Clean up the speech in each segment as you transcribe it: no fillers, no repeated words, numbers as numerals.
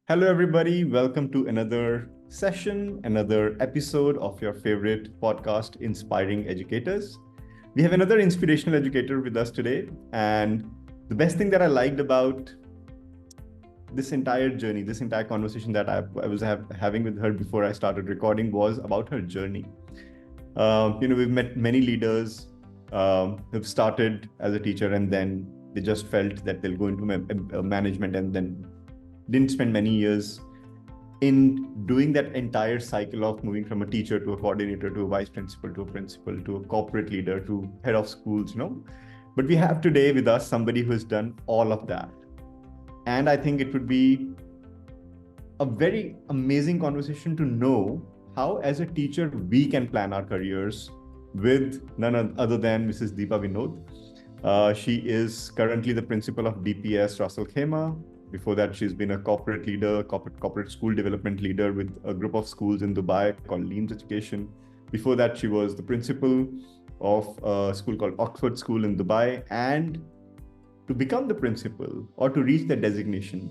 Hello, everybody. Welcome to another session, another episode of your favorite podcast, Inspiring Educators. We have another inspirational educator with us today. And the best thing that I liked about this entire journey, this entire conversation that I was having with her before I started recording was about her journey. We've met many leaders who've started as a teacher and then they just felt that they'll go into management and then didn't spend many years in doing that entire cycle of moving from a teacher to a coordinator to a vice principal to a principal to a corporate leader to head of schools, But we have today with us somebody who has done all of that. And I think it would be a very amazing conversation to know how, as a teacher, we can plan our careers with none other than Mrs. Deepa Vinod. She is currently the principal of DPS Ras Al Khaimah. Before that, she's been a corporate leader, corporate school development leader with a group of schools in Dubai called LEAMS Education. Before that, she was the principal of a school called Oxford School in Dubai. And to become the principal or to reach that designation,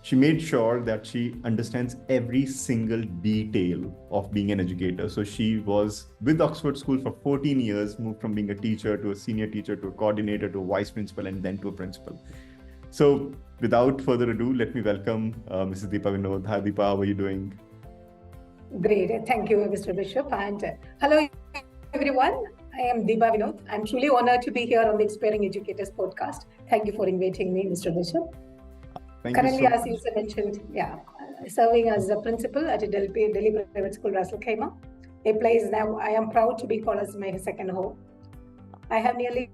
she made sure that she understands every single detail of being an educator. So she was with Oxford School for 14 years, moved from being a teacher to a senior teacher to a coordinator to a vice principal and then to a principal. So without further ado, let me welcome Mrs. Deepa Vinod. Hi, Deepa. How are you doing? Great. Thank you, Mr. Bishop. And hello, everyone. I am Deepa Vinod. I'm truly honored to be here on the Inspiring Educators podcast. Thank you for inviting me, Mr. Bishop. Currently, as you mentioned, serving as a principal at a Delhi private school, Ras Al Khaimah, a place now I am proud to be called as my second home. I have nearly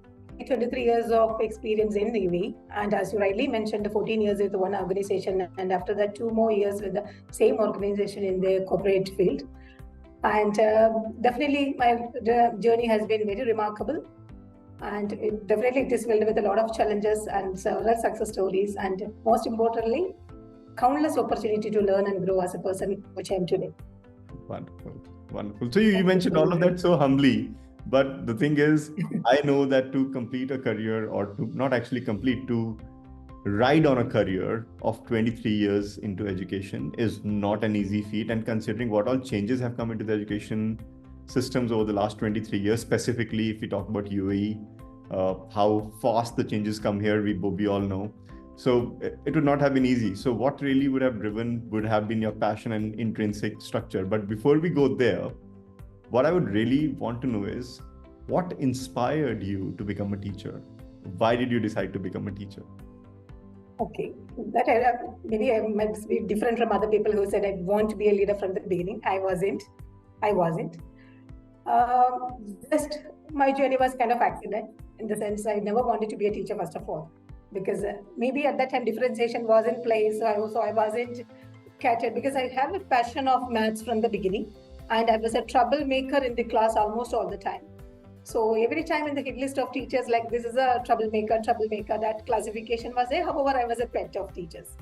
23 years of experience in the UAE, and as you rightly mentioned, 14 years with one organization, and after that 2 more years with the same organization in the corporate field. And definitely my journey has been very remarkable, and it is filled with a lot of challenges and several success stories, and most importantly, countless opportunity to learn and grow as a person, which I am today. Wonderful. So you mentioned all of that so humbly. But the thing is, I know that to complete a career or to not actually complete, to ride on a career of 23 years into education is not an easy feat. And considering what all changes have come into the education systems over the last 23 years, specifically if we talk about UAE, how fast the changes come here, we all know. So it would not have been easy. So what really would have been your passion and intrinsic structure. But before we go there, what I would really want to know is what inspired you to become a teacher? Why did you decide to become a teacher? Okay, that maybe I might be different from other people who said I want to be a leader from the beginning. I wasn't. Just my journey was kind of accident in the sense I never wanted to be a teacher first of all, because maybe at that time differentiation was in place. So I wasn't catered because I have a passion of maths from the beginning. And I was a troublemaker in the class almost all the time. So every time in the hit list of teachers, like this is a troublemaker, that classification was there. However, I was a pet of teachers.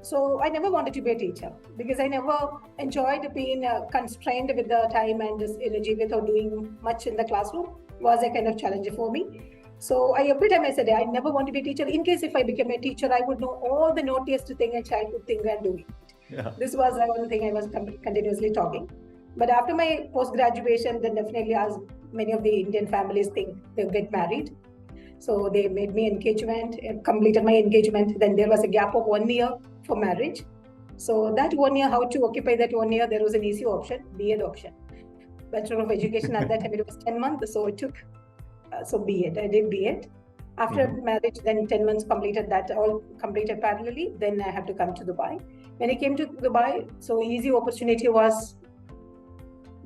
So I never wanted to be a teacher because I never enjoyed being constrained with the time and this energy without doing much in the classroom was a kind of challenge for me. So every time I said, I never want to be a teacher. In case if I became a teacher, I would know all the naughtiest thing a child could think and do it. Yeah. This was one thing I was continuously talking. But after my post-graduation, then definitely as many of the Indian families think they'll get married. So they made me engagement, completed my engagement. Then there was a gap of 1 year for marriage. So that 1 year, how to occupy that 1 year, there was an easy option, B.Ed option. Bachelor of Education at that time, it was 10 months. So it took, B.Ed, I did B.Ed. After marriage, then 10 months completed that, all completed parallelly. Then I had to come to Dubai. When I came to Dubai, so easy opportunity was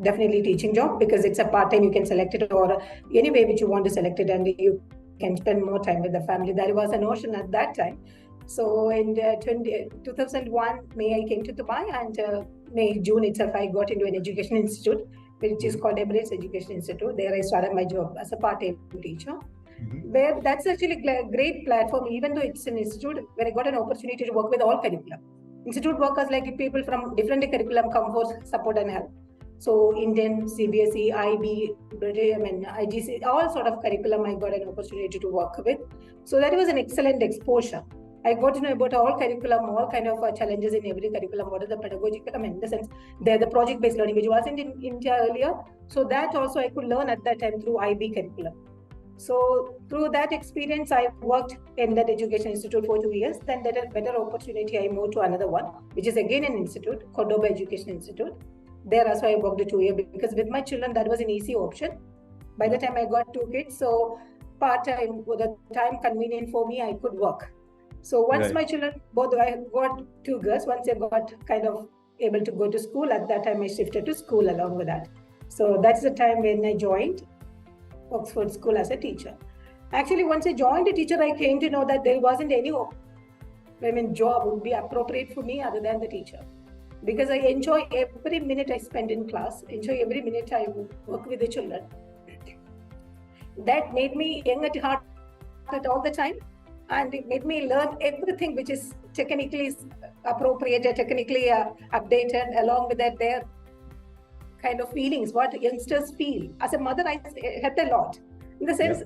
definitely teaching job because it's a part-time, you can select it or any way which you want to select it and you can spend more time with the family. That was a notion at that time. So in 2001 May I came to Dubai, and June itself I got into an education institute which is called LEAMS Education Institute. There I started my job as a part-time teacher. Where that's actually a great platform, even though it's an institute where I got an opportunity to work with all curriculum. Institute workers like people from different curriculum come for support and help. So Indian, CBSE, IB, British, IGC, all sort of curriculum I got an opportunity to work with. So that was an excellent exposure. I got to know about all curriculum, all kind of challenges in every curriculum. What is the pedagogical? I mean, in the sense, they're the project-based learning, which wasn't in India earlier. So that also I could learn at that time through IB curriculum. So through that experience, I worked in that education institute for 2 years. Then there a better opportunity. I moved to another one, which is again an institute, Cordoba Education Institute. There also I worked 2 years because with my children, that was an easy option. By the time I got 2 kids, so part-time, the time convenient for me, I could work. So once my children, both I got 2 girls, once I got kind of able to go to school, at that time I shifted to school along with that. So that's the time when I joined Oxford School as a teacher. Actually, once I joined a teacher, I came to know that there wasn't any job would be appropriate for me other than the teacher. Because I enjoy every minute I spend in class, enjoy every minute I work with the children. That made me young at heart at all the time. And it made me learn everything which is technically appropriate, technically updated, along with that, their kind of feelings, what youngsters feel. As a mother, I helped a lot. In the sense,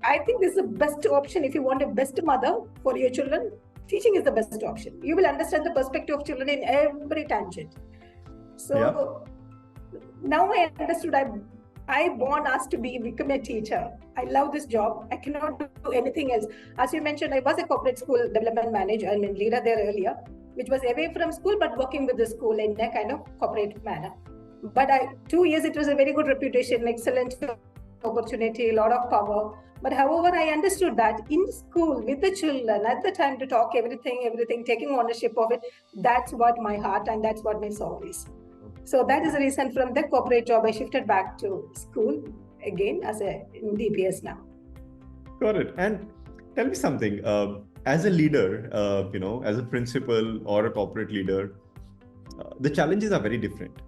I think this is the best option if you want a best mother for your children. Teaching is the best option. You will understand the perspective of children in every tangent. So now I understood I born asked to become a teacher. I love this job. I cannot do anything else. As you mentioned, I was a corporate school development manager, leader there earlier, which was away from school, but working with the school in a kind of corporate manner. But 2 years, it was a very good reputation, excellent opportunity, a lot of power. But however, I understood that in school with the children at the time to talk everything, taking ownership of it, that's what my heart and that's what my soul is. So that is the reason from the corporate job, I shifted back to school again as in DPS now. Got it. And tell me something, as a leader, as a principal or a corporate leader, the challenges are very different.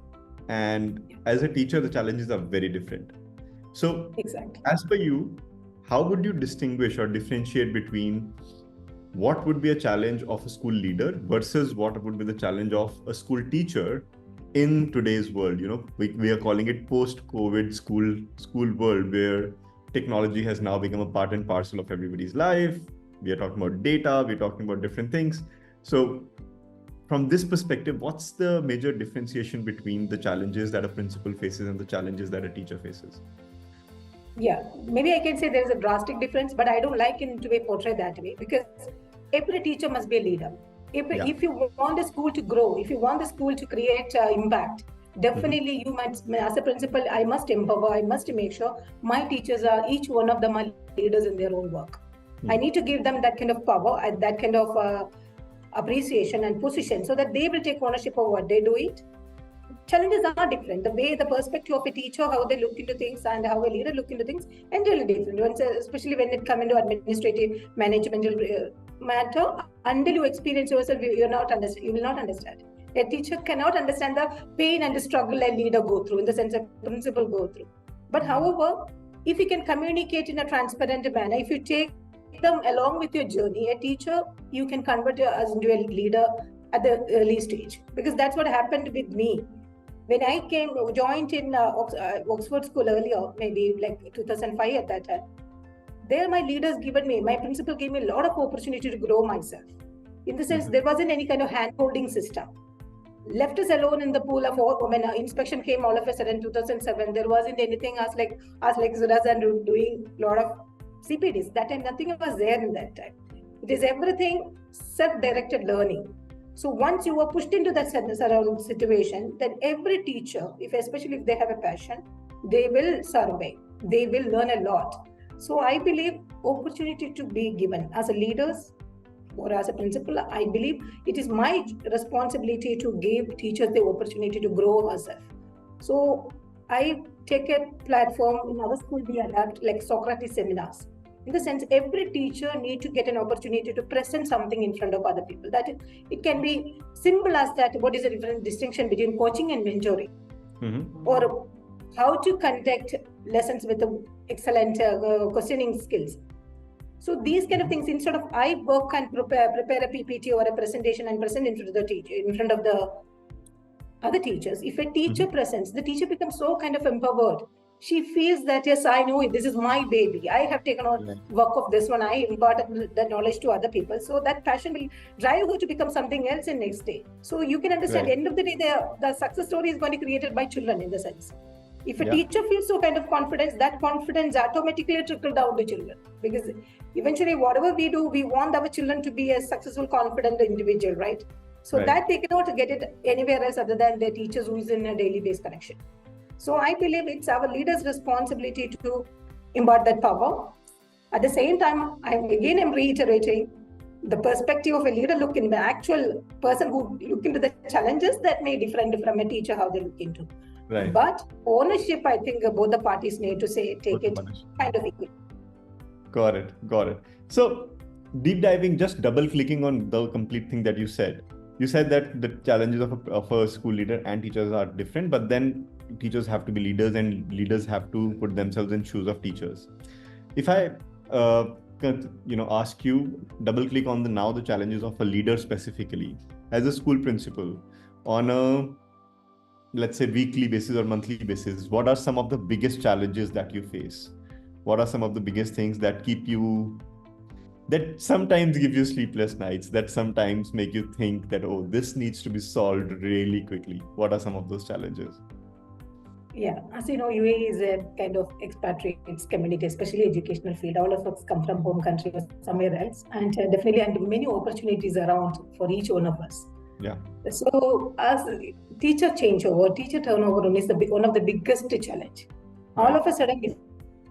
And as a teacher, the challenges are very different. So as per you, how would you distinguish or differentiate between what would be a challenge of a school leader versus what would be the challenge of a school teacher in today's world? We are calling it post-COVID school world, where technology has now become a part and parcel of everybody's life. We are talking about data, we're talking about different things. So from this perspective, what's the major differentiation between the challenges that a principal faces and the challenges that a teacher faces? Yeah, maybe I can say there is a drastic difference, but I don't like it to be portrayed that way, because every teacher must be a leader. If you want the school to grow, if you want the school to create impact, definitely you must, as a principal, I must empower, I must make sure my teachers are, each one of them are leaders in their own work. I need to give them that kind of power and that kind of appreciation and position so that they will take ownership of what they do it. Challenges are different. The way, the perspective of a teacher, how they look into things and how a leader look into things, entirely different. Especially when it comes into administrative, managerial matter, until you experience yourself, you will not understand. A teacher cannot understand the pain and the struggle a leader go through, in the sense a principal go through. But however, if you can communicate in a transparent manner, if you take them along with your journey, a teacher, you can convert us into a leader at the early stage. Because that's what happened with me. When I joined in Oxford School earlier, maybe like 2005 at that time, there my principal gave me a lot of opportunity to grow myself. In the sense, there wasn't any kind of hand-holding system. Left us alone in the pool of when inspection came all of a sudden 2007, there wasn't anything as like Suraasa and doing a lot of CPDs. That time, nothing was there in that time. It is everything self-directed learning. So once you were pushed into that surrounding situation, then every teacher, especially if they have a passion, they will survey. They will learn a lot. So I believe opportunity to be given as a leaders or as a principal, I believe it is my responsibility to give teachers the opportunity to grow herself. So I take a platform in our school, we adapt like Socrates seminars. In the sense, every teacher needs to get an opportunity to present something in front of other people. That it can be simple as that. What is the different distinction between coaching and mentoring? Or how to conduct lessons with excellent questioning skills. So these kind of things, instead of I work and prepare a PPT or a presentation and present in front of the teacher, in front of the other teachers. If a teacher presents, the teacher becomes so kind of empowered. she feels that, yes, I know it, this is my baby. I have taken on work of this one. I imparted the knowledge to other people. So that passion will drive her to become something else in next day. So you can understand, end of the day, the success story is going to be created by children in the sense. If a teacher feels so kind of confidence, that confidence automatically trickle down to children. Because eventually, whatever we do, we want our children to be a successful, confident individual, right? So that they cannot get it anywhere else other than their teachers who is in a daily based connection. So I believe it's our leaders' responsibility to impart that power. At the same time, I'm reiterating the perspective of a leader look in the actual person who look into the challenges that may different from a teacher how they look into. Right. But ownership, I think both the parties need to take it kind of equal. Got it. So deep diving, just double clicking on the complete thing that you said. You said that the challenges of a school leader and teachers are different, but then teachers have to be leaders and leaders have to put themselves in shoes of teachers. If I ask you, double click on the challenges of a leader specifically as a school principal on a, let's say, weekly basis or monthly basis, what are some of the biggest challenges that you face? What are some of the biggest things that that sometimes give you sleepless nights, that sometimes make you think that, oh, this needs to be solved really quickly? What are some of those challenges? Yeah, as you know, UAE is a kind of expatriates community, especially educational field. All of us come from home country or somewhere else, and definitely, and many opportunities around for each one of us. Yeah. So, as teacher changeover, teacher turnover is one of the biggest challenge. All of a sudden, if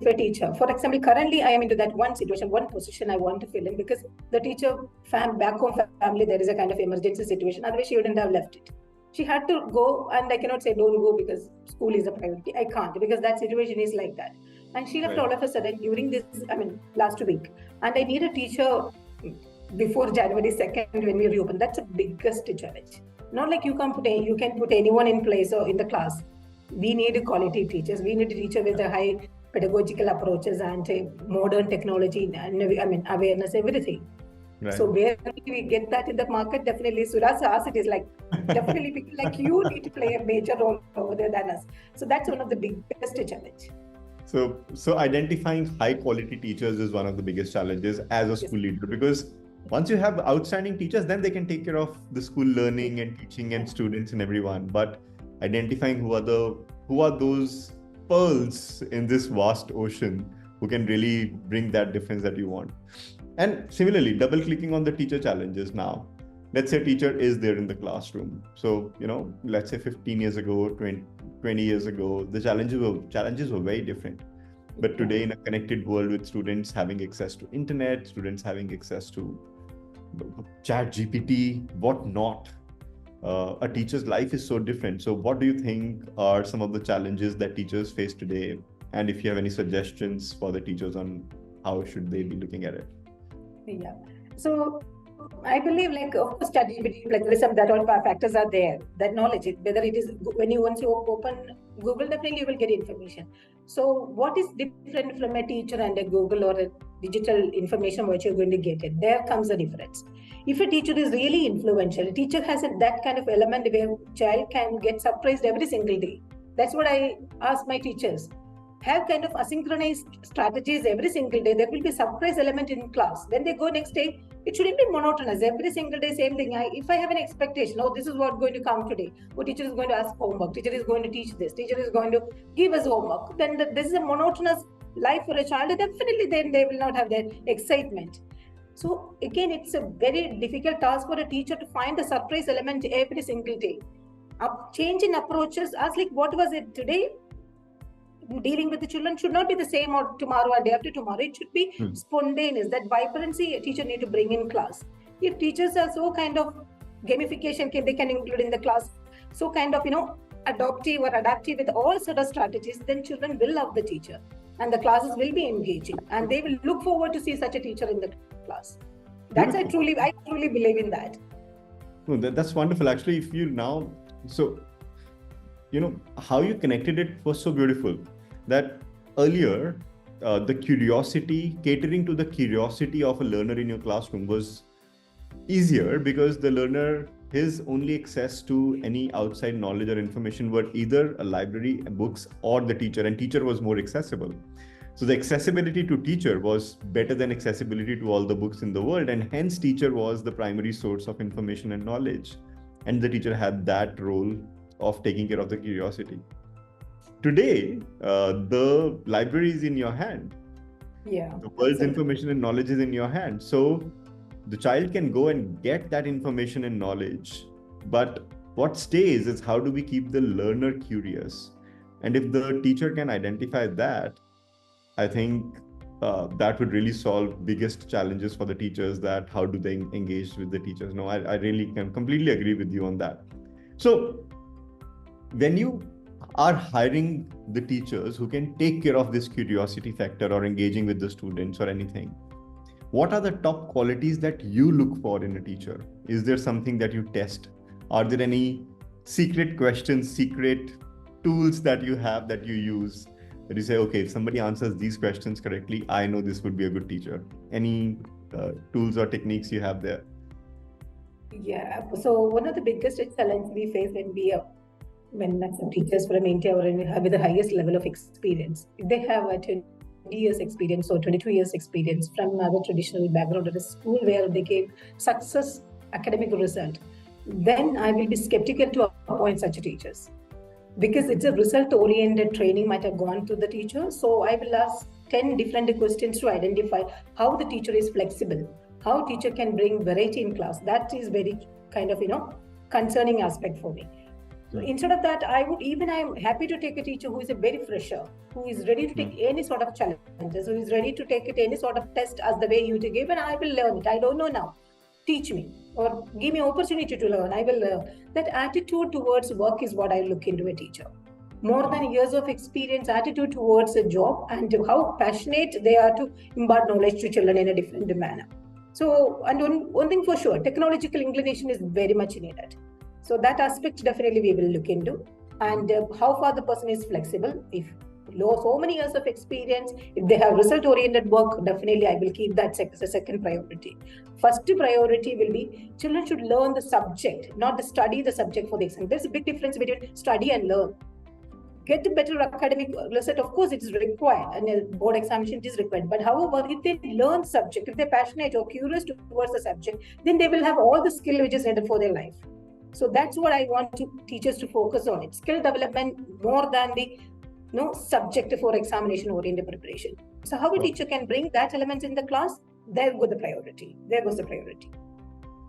a teacher, for example, currently I am into that one situation, one position I want to fill in because the teacher back home family, there is a kind of emergency situation. Otherwise, she wouldn't have left it. She had to go, and I cannot say don't go because school is a priority. I can't because that situation is like that. And she left all of a sudden during this, last week. And I need a teacher before January 2nd when we reopen. That's the biggest challenge. Not like you can put anyone in place or in the class. We need quality teachers. We need a teacher with a high pedagogical approaches and modern technology and awareness, everything. Right. So where we get that in the market, definitely Suraasa, it is like definitely people like you need to play a major role over there than us. So that's one of the biggest challenge. So identifying high quality teachers is one of the biggest challenges as a school leader, because once you have outstanding teachers, then they can take care of the school learning and teaching and students and everyone. But identifying who are those pearls in this vast ocean who can really bring that difference that you want. And similarly, double clicking on the teacher challenges now. Let's say a teacher is there in the classroom. So, let's say 15 years ago, 20 years ago, the challenges were very different. But today in a connected world with students having access to internet, students having access to chat GPT, whatnot, a teacher's life is so different. So what do you think are some of the challenges that teachers face today? And if you have any suggestions for the teachers on how should they be looking at it? Yeah. So I believe of course ChatGPT, that all factors are there. That knowledge, whether it is once you open Google, definitely you will get information. So what is different from a teacher and a Google or a digital information what you're going to get it? There comes the difference. If a teacher is really influential, a teacher has that kind of element where child can get surprised every single day. That's what I ask my teachers. Have kind of asynchronous strategies every single day. There will be surprise element in class. When they go next day, it shouldn't be monotonous. Every single day, same thing. If I have an expectation, this is what's going to come today. Teacher is going to ask homework. Teacher is going to teach this. Teacher is going to give us homework. Then this is a monotonous life for a child. Definitely, then they will not have that excitement. So again, it's a very difficult task for a teacher to find the surprise element every single day. Change in approaches. Ask what was it today? Dealing with the children should not be the same or tomorrow or day after tomorrow. It should be spontaneous. That vibrancy a teacher need to bring in class. If teachers are so kind of gamification they can include in the class, so kind of adoptive or adaptive with all sort of strategies, then children will love the teacher and the classes will be engaging and they will look forward to see such a teacher in the class. That's I truly believe in that. No, that's wonderful. Actually, if you now how you connected it was so beautiful. That earlier, catering to the curiosity of a learner in your classroom was easier because the learner his only access to any outside knowledge or information were either a library, books, or the teacher, and teacher was more accessible. So the accessibility to teacher was better than accessibility to all the books in the world, and hence teacher was the primary source of information and knowledge. And the teacher had that role of taking care of the curiosity. Today, the library is in your hand. Yeah. The world's information and knowledge is in your hand. So the child can go and get that information and knowledge. But what stays is, how do we keep the learner curious? And if the teacher can identify that, I think that would really solve biggest challenges for the teachers, that how do they engage with the teachers. No, I really can completely agree with you on that. So when you are hiring the teachers who can take care of this curiosity factor or engaging with the students or anything, what are the top qualities that you look for in a teacher? Is there something that you test? Are there any secret questions, secret tools that you have that you use, that you say, okay, if somebody answers these questions correctly, I know this would be a good teacher? Any tools or techniques you have there? Yeah. So one of the biggest challenges we face when some teachers from India or with the highest level of experience, if they have a 20 years experience or 22 years experience from other traditional background at a school where they gave success academic result, then I will be skeptical to appoint such teachers, because it's a result oriented training might have gone to the teacher. So I will ask 10 different questions to identify how the teacher is flexible, how teacher can bring variety in class. That is very kind of concerning aspect for me. So instead of that, I'm happy to take a teacher who is a very fresher, who is ready to take any sort of challenges, who is ready to take it any sort of test as the way you give, and I will learn it. I don't know now. Teach me or give me opportunity to learn. I will learn. That attitude towards work is what I look into a teacher. More than years of experience, attitude towards a job, and how passionate they are to impart knowledge to children in a different manner. So, and one thing for sure, technological inclination is very much needed. So that aspect definitely we will look into, and how far the person is flexible. If so many years of experience, if they have result-oriented work, definitely I will keep that as a second priority. First priority will be children should learn the subject, not study the subject for the exam. There's a big difference between study and learn. Get a better academic result, of course, it is required, and a board examination is required. But however, if they learn subject, if they're passionate or curious towards the subject, then they will have all the skill which is needed for their life. So that's what I want teachers to focus on it. Skill development more than the subject for examination oriented preparation. So how a teacher can bring that element in the class, there goes the priority. There goes the priority.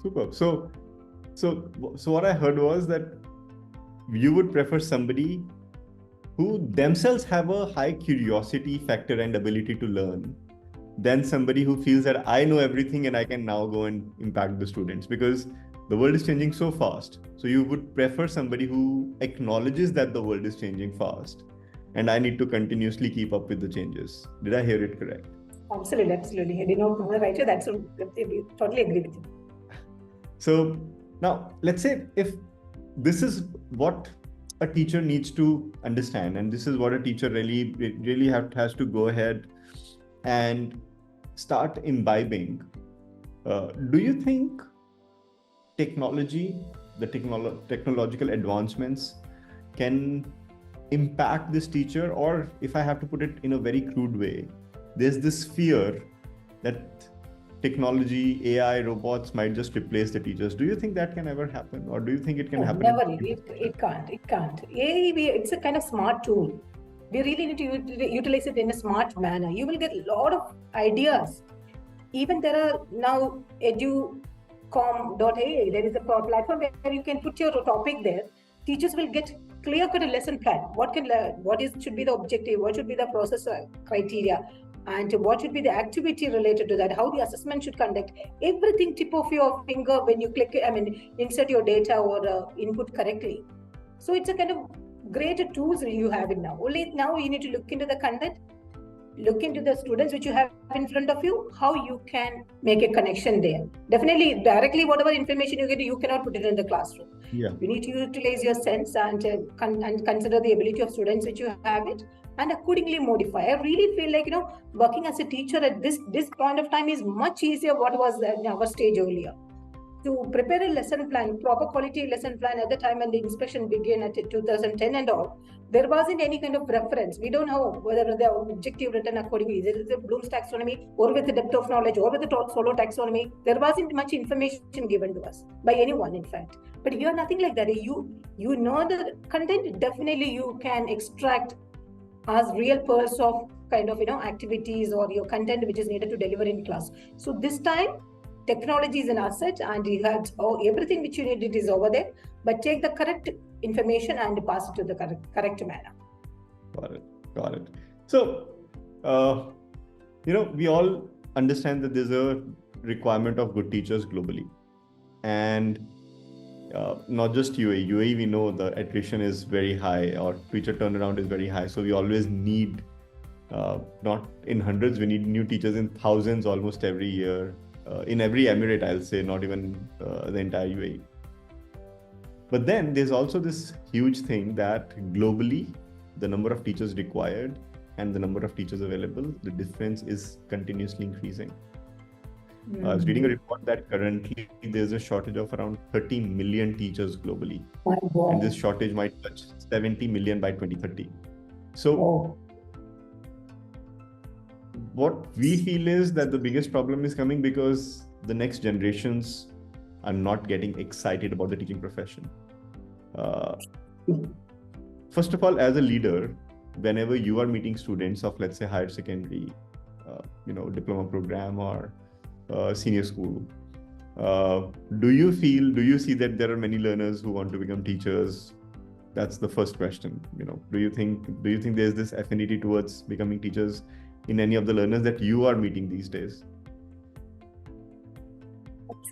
Superb. So what I heard was that you would prefer somebody who themselves have a high curiosity factor and ability to learn, than somebody who feels that I know everything and I can now go and impact the students, because the world is changing so fast. So you would prefer somebody who acknowledges that the world is changing fast and I need to continuously keep up with the changes. Did I hear it correct? Absolutely. I did not know the writer. That's totally agree with you. So now let's say if this is what a teacher needs to understand, and this is what a teacher really has to go ahead and start imbibing. Do you think technology, the technological advancements can impact this teacher? Or if I have to put it in a very crude way, there's this fear that technology, AI, robots might just replace the teachers. Do you think that can ever happen? Or do you think it can happen? Never. It can't. AI, it's a kind of smart tool. We really need to utilize it in a smart manner. You will get a lot of ideas. Even there are now educom.ai. There is a platform where you can put your topic there. Teachers will get clear-cut lesson plan. What should be the objective? What should be the process criteria? And what should be the activity related to that? How the assessment should conduct? Everything tip of your finger when you click. Insert your data or input correctly. So it's a kind of great tools you have it now. Only now you need to look into the content, look into the students which you have in front of you, how you can make a connection there. Definitely, directly whatever information you get, you cannot put it in the classroom. Yeah. You need to utilize your sense and consider the ability of students which you have it, and accordingly modify. I really feel like working as a teacher at this point of time is much easier what was at our stage earlier. to prepare a lesson plan, proper quality lesson plan at the time when the inspection began at 2010 and all, there wasn't any kind of reference. We don't know whether the objective written accordingly. There is a Bloom's taxonomy or with the depth of knowledge or with the solo taxonomy. There wasn't much information given to us by anyone, in fact. But here, nothing like that. You know the content, definitely you can extract as real pearls of kind of activities or your content which is needed to deliver in class. So this time technology is an asset and you had everything which you need, it is over there, but take the correct information and pass it to the correct manner. Got it. So we all understand that there's a requirement of good teachers globally, and not just UAE. UAE, we know the attrition is very high, or teacher turnaround is very high. So we always need, not in hundreds, we need new teachers in thousands almost every year, in every emirate, I'll say, not even the entire UAE. But then there's also this huge thing that globally, the number of teachers required and the number of teachers available, the difference is continuously increasing. I was reading a report that currently there's a shortage of around 30 million teachers globally. And this shortage might touch 70 million by 2030. So what we feel is that the biggest problem is coming because the next generations are not getting excited about the teaching profession. First of all, as a leader, whenever you are meeting students of, let's say, higher secondary, diploma program or senior school, do you see that there are many learners who want to become teachers? That's the first question. Do you think there's this affinity towards becoming teachers in any of the learners that you are meeting these days?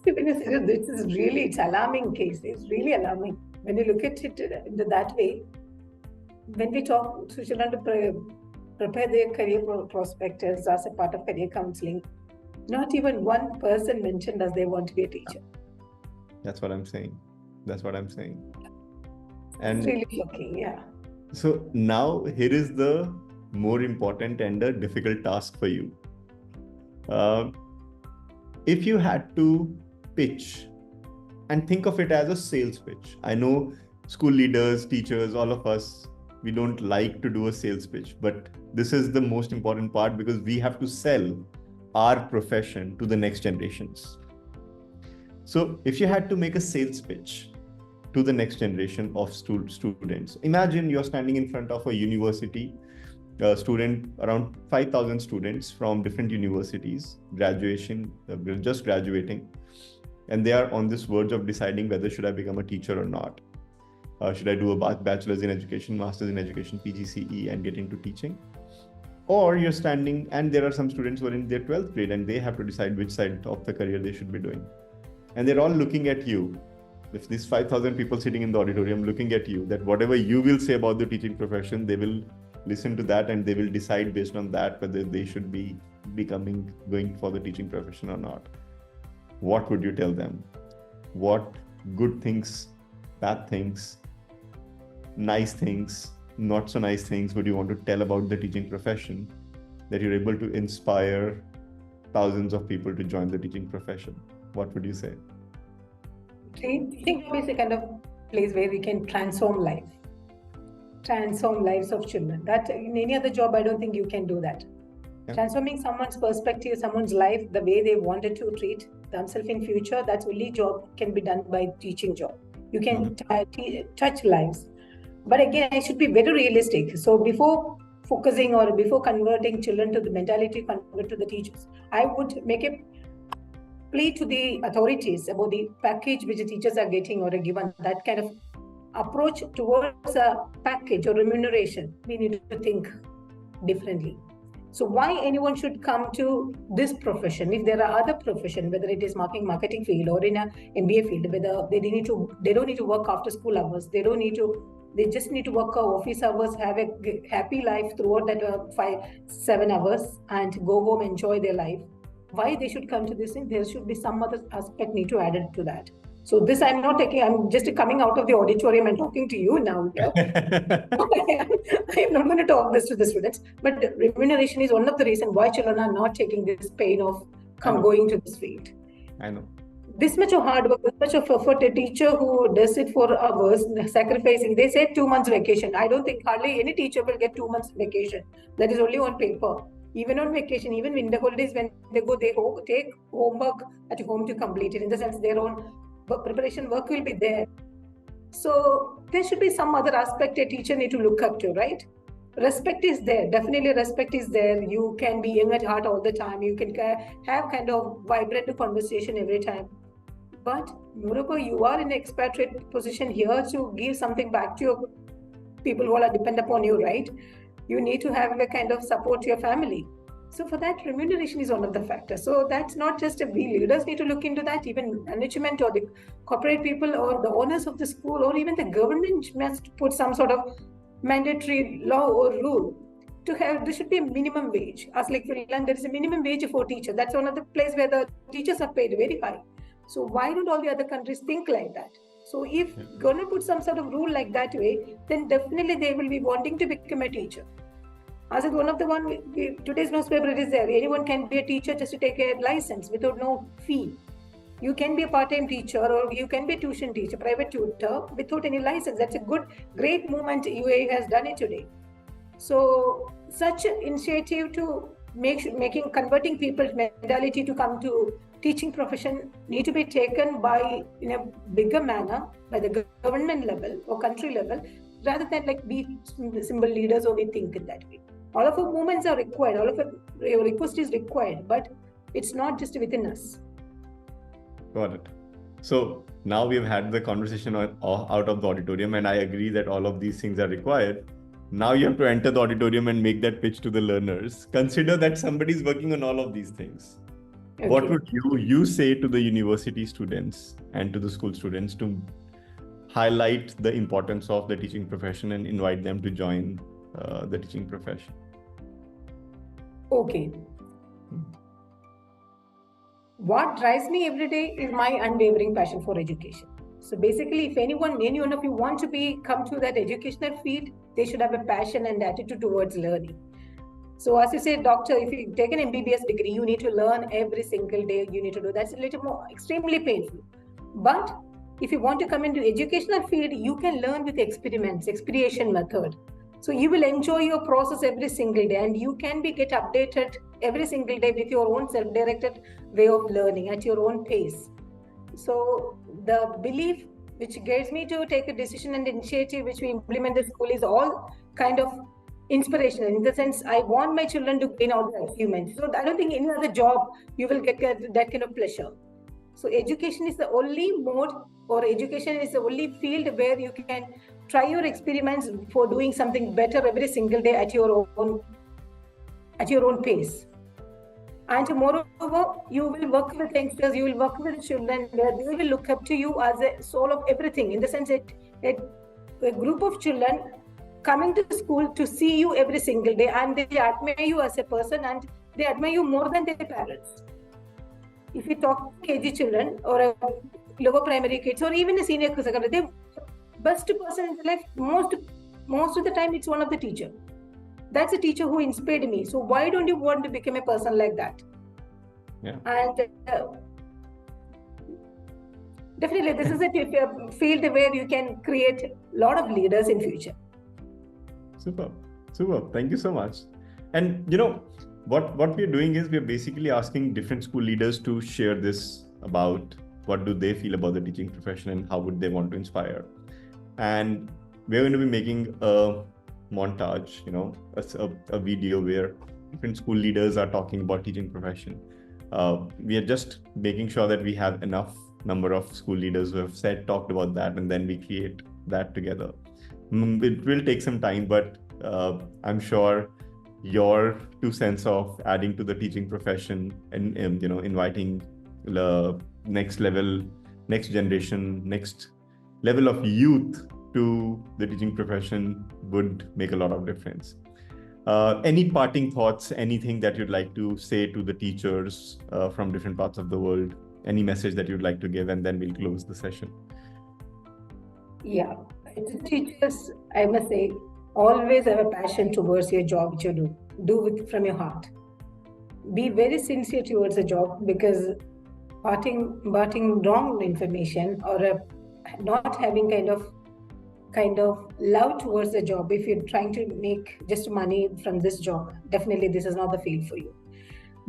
This is really, it's alarming case. It's really alarming when you look at it in that way. When we talk to children to prepare their career prospectus as a part of career counseling, not even one person mentioned as they want to be a teacher. That's what I'm saying. And it's really shocking, yeah. So now here is the more important and a difficult task for you. If you had to pitch, and think of it as a sales pitch. I know school leaders, teachers, all of us, we don't like to do a sales pitch, but this is the most important part because we have to sell our profession to the next generations. So if you had to make a sales pitch to the next generation of students, imagine you're standing in front of a university, student, around 5,000 students from different universities, just graduating, and they are on this verge of deciding whether should I become a teacher or not. Should I do a bachelor's in education, master's in education, PGCE, and get into teaching? Or you're standing and there are some students who are in their 12th grade and they have to decide which side of the career they should be doing. And they're all looking at you. If these 5,000 people sitting in the auditorium looking at you, that whatever you will say about the teaching profession, they will listen to that and they will decide based on that whether they should be going for the teaching profession or not. What would you tell them? What good things, bad things, nice things, not so nice things would you want to tell about the teaching profession that you're able to inspire thousands of people to join the teaching profession? What would you say? I think it's a kind of place where we can transform lives of children. That in any other job, I don't think you can do that. Yeah. Transforming someone's perspective, someone's life, the way they wanted to treat themselves in future, that's only job can be done by teaching job. You can touch lives. But again, I should be very realistic. So before focusing or before converting children to the mentality, convert to the teachers, I would make a plea to the authorities about the package which the teachers are getting or are given. That kind of approach towards a package or remuneration, we need to think differently. So why anyone should come to this profession if there are other professions, whether it is marketing field or in a MBA field, whether they don't need to work after school hours, they just need to work office hours, have a happy life throughout that 5-7 hours and go home, enjoy their life. Why they should come to this thing? There should be some other aspect need to add it to that. So this I'm just coming out of the auditorium and talking to you now. I am not going to talk this to the students, but remuneration is one of the reasons why children are not taking this pain of going to this field. I know. this much of hard work, this much of effort, a teacher who does it for hours, sacrificing, they say 2 months vacation. I don't think hardly any teacher will get 2 months vacation. That is only on paper. Even on vacation, even winter holidays, when they go, they take homework at home to complete it. In the sense, their own preparation work will be there. So there should be some other aspect a teacher need to look up to, right? Respect is there. Definitely respect is there. You can be young at heart all the time. You can have kind of vibrant conversation every time. But moreover, you are in an expatriate position here to give something back to your people who are depend upon you, right? You need to have a kind of support to your family. So for that, remuneration is one of the factors. So that's not just we leaders need to look into that. Even management or the corporate people or the owners of the school or even the government must put some sort of mandatory law or rule to have. There should be a minimum wage. As like Finland, there is a minimum wage for teachers. That's one of the place where the teachers are paid very high. So why don't all the other countries think like that? So if government put some sort of rule like that way, then definitely they will be wanting to become a teacher. As it one of the today's newspaper it is there. Anyone can be a teacher just to take a license without no fee. You can be a part-time teacher or you can be a tuition teacher, private tutor without any license. That's a great movement UAE has done it today. So such an initiative to converting people's mentality to come to teaching profession need to be taken by in a bigger manner by the government level or country level rather than like be symbol leaders or we think in that way. All of our movements are required, all of our request is required, but it's not just within us. Got it. So now we've had the conversation out of the auditorium, and I agree that all of these things are required. Now you have to enter the auditorium and make that pitch to the learners. Consider that somebody is working on all of these things. Okay. What would you say to the university students and to the school students to highlight the importance of the teaching profession and invite them to join the teaching profession? Okay. What drives me every day is my unwavering passion for education. So basically, if any one of you want to come to that educational field, they should have a passion and attitude towards learning. So as you say, doctor, if you take an MBBS degree, you need to learn every single day. You need to do that's a little more extremely painful. But if you want to come into educational field, you can learn with experiments, experiential method. So you will enjoy your process every single day, and you can get updated every single day with your own self-directed way of learning at your own pace. So the belief which guides me to take a decision and initiative which we implement in the school is all kind of inspirational. In the sense, I want my children to gain all the achievements. So I don't think any other job you will get that kind of pleasure. So education is the only mode, or education is the only field where you can try your experiments for doing something better every single day at your own pace. And moreover, you will work with youngsters, you will work with children where they will look up to you as a soul of everything. In the sense that a group of children coming to school to see you every single day, and they admire you as a person, and they admire you more than their parents. If you talk to KG children or a lower primary kids or even a senior secondary, the best person in life, most of the time, it's one of the teacher. That's a teacher who inspired me. So why don't you want to become a person like that? Yeah. And definitely, this is a field where you can create a lot of leaders in future. Super. Thank you so much. And what we're doing is we're basically asking different school leaders to share this about what do they feel about the teaching profession and how would they want to inspire. And we're going to be making a montage, a video where different school leaders are talking about teaching profession. We are just making sure that we have enough number of school leaders who have talked about that, and then we create that together. It will take some time, but I'm sure your 2 cents of adding to the teaching profession and inviting the next generation, next level of youth to the teaching profession would make a lot of difference. Any parting thoughts, anything that you'd like to say to the teachers from different parts of the world, any message that you'd like to give, and then we'll close the session. Yeah, teachers, I must say, always have a passion towards your job which you do it from your heart. Be very sincere towards the job, because imparting wrong information or not having kind of love towards the job. If you're trying to make just money from this job, definitely this is not the field for you.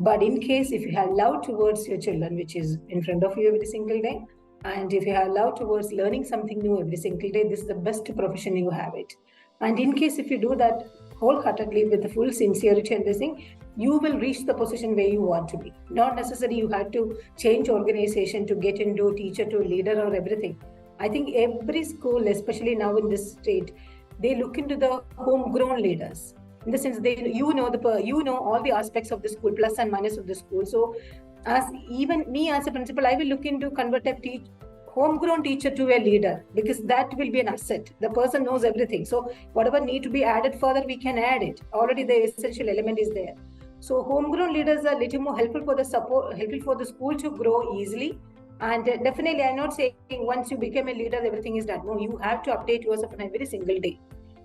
But in case if you have love towards your children, which is in front of you every single day, and if you have love towards learning something new every single day, this is the best profession you have it. And in case if you do that wholeheartedly with the full sincerity and this thing, you will reach the position where you want to be. Not necessarily you have to change organization to get into teacher to leader or everything. I think every school, especially now in this state, they look into the homegrown leaders. In the sense, you know all the aspects of the school, plus and minus of the school. So, as even me as a principal, I will look into convert a homegrown teacher to a leader, because that will be an asset. The person knows everything. So, whatever need to be added further, we can add it. Already the essential element is there. So, homegrown leaders are little more helpful for the support, helpful for the school to grow easily. And definitely, I'm not saying once you become a leader, everything is done. No, you have to update yourself on every single day.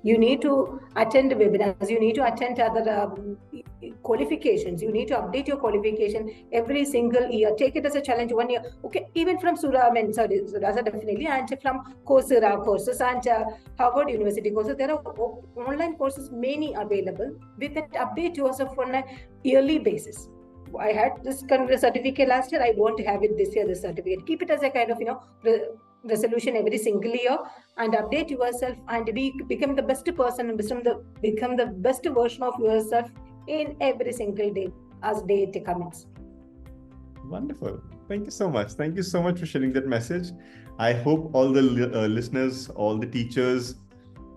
You need to attend webinars, you need to attend other qualifications, you need to update your qualification every single year. Take it as a challenge 1 year. Okay, even from Suraasa definitely, and from Coursera courses and Harvard University courses, there are online courses many available. With that, update yourself on a yearly basis. I had this kind of certificate last year, I want to have it this year, this certificate. Keep it as a kind of, resolution every single year, and update yourself and become the best person and become the best version of yourself in every single day as day it comes. Wonderful. Thank you so much. Thank you so much for sharing that message. I hope all the listeners, all the teachers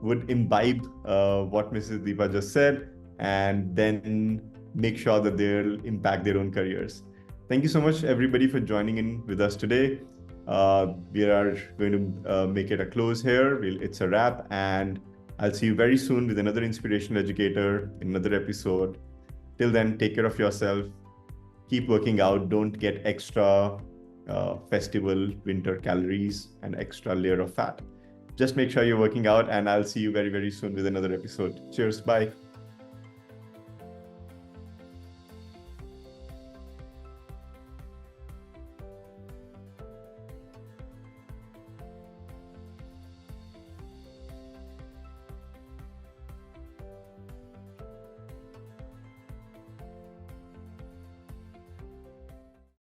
would imbibe what Mrs. Deepa just said, and then make sure that they'll impact their own careers. Thank you so much, everybody, for joining in with us today. We are going to make it a close here. It's a wrap, and I'll see you very soon with another inspirational educator in another episode. Till then, take care of yourself. Keep working out. Don't get extra festival winter calories and extra layer of fat. Just make sure you're working out, and I'll see you very, very soon with another episode. Cheers. Bye.